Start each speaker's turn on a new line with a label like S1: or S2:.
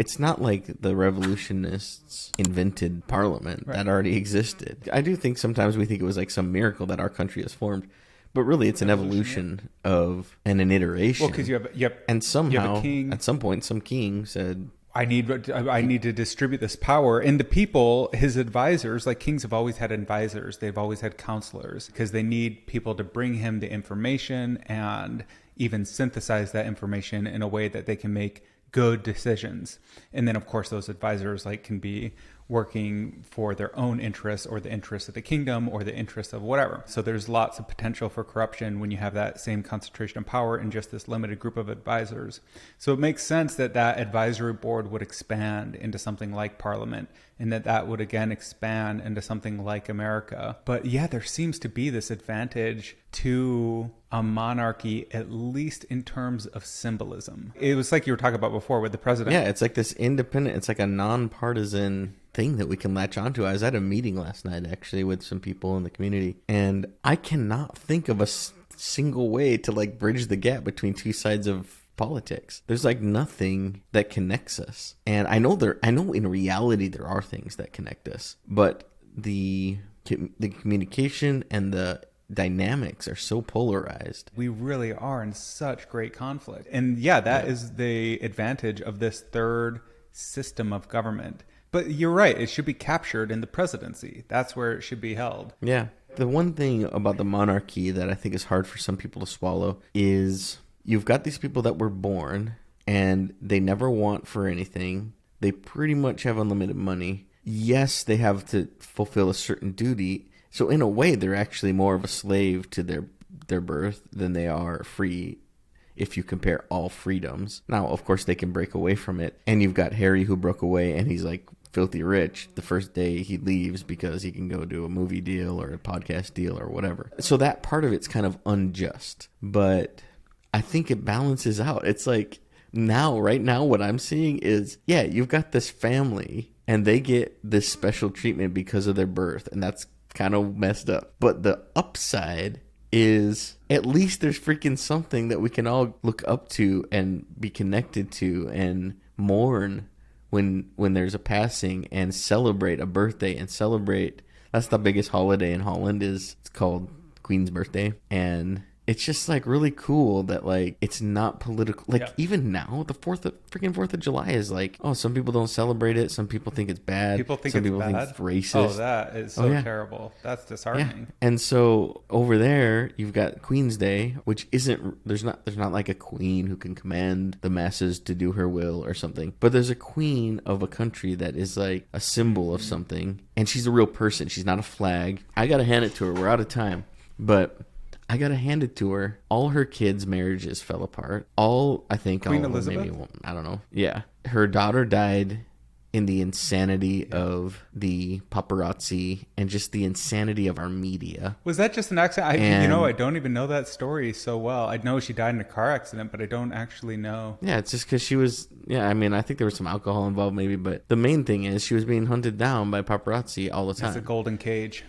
S1: it's not like the revolutionists invented parliament. That already existed. I do think sometimes we think it was like some miracle that our country has formed, but really it's an evolution of and an iteration.
S2: Well, because you have
S1: and somehow
S2: you have a king.
S1: at some point some king said,
S2: I need to distribute this power. And the people, his advisors, like kings have always had advisors. They've always had counselors because they need people to bring him the information and even synthesize that information in a way that they can make good decisions. And then, of course, those advisors like can be working for their own interests or the interests of the kingdom or the interests of whatever. So there's lots of potential for corruption when you have that same concentration of power in just this limited group of advisors. So it makes sense that that advisory board would expand into something like parliament, and that would again expand into something like America. But yeah, there seems to be this advantage to a monarchy, at least in terms of symbolism. It was like you were talking about before with the president.
S1: yeah, it's like this independent, it's like a nonpartisan thing that we can latch onto. I was at a meeting last night actually with some people in the community, and I cannot think of a single way to like bridge the gap between two sides of politics. There's like nothing that connects us. And I know in reality there are things that connect us, but the communication and the dynamics are so polarized.
S2: We really are in such great conflict. And yeah, that is the advantage of this third system of government. But you're right, it should be captured in the presidency. That's where it should be held.
S1: Yeah. The one thing about the monarchy that I think is hard for some people to swallow is you've got these people that were born and they never want for anything. They pretty much have unlimited money. Yes, they have to fulfill a certain duty. So in a way, they're actually more of a slave to their birth than they are free if you compare all freedoms. Now, of course, they can break away from it. And you've got Harry who broke away and he's like filthy rich the first day he leaves because he can go do a movie deal or a podcast deal or whatever. So that part of it's kind of unjust. But I think it balances out. It's like right now, what I'm seeing is, yeah, you've got this family and they get this special treatment because of their birth. And that's kind of messed up. But the upside is at least there's freaking something that we can all look up to and be connected to and mourn when there's a passing and celebrate a birthday and celebrate. That's the biggest holiday in Holland it's called Queen's Birthday. And it's just like really cool that like it's not political. Like even now, the 4th of July is like, oh, some people don't celebrate it. Some people think it's bad.
S2: People think
S1: some
S2: it's
S1: people
S2: bad.
S1: think it's racist.
S2: Oh, that is so terrible. That's disheartening.
S1: Yeah. And so over there, you've got Queen's Day, which isn't there's not like a queen who can command the masses to do her will or something. But there's a queen of a country that is like a symbol of something, and she's a real person. She's not a flag. I gotta hand it to her. We're out of time, but I gotta hand it to her. All her kids' marriages fell apart. I think
S2: Queen
S1: all
S2: Elizabeth?
S1: maybe I don't know. Yeah, her daughter died in the insanity of the paparazzi and just the insanity of our media.
S2: Was that just an accident? I don't even know that story so well. I know she died in a car accident, but I don't actually know.
S1: Yeah, it's just because she was, I mean, I think there was some alcohol involved maybe, but the main thing is she was being hunted down by paparazzi all the time.
S2: It's a golden cage.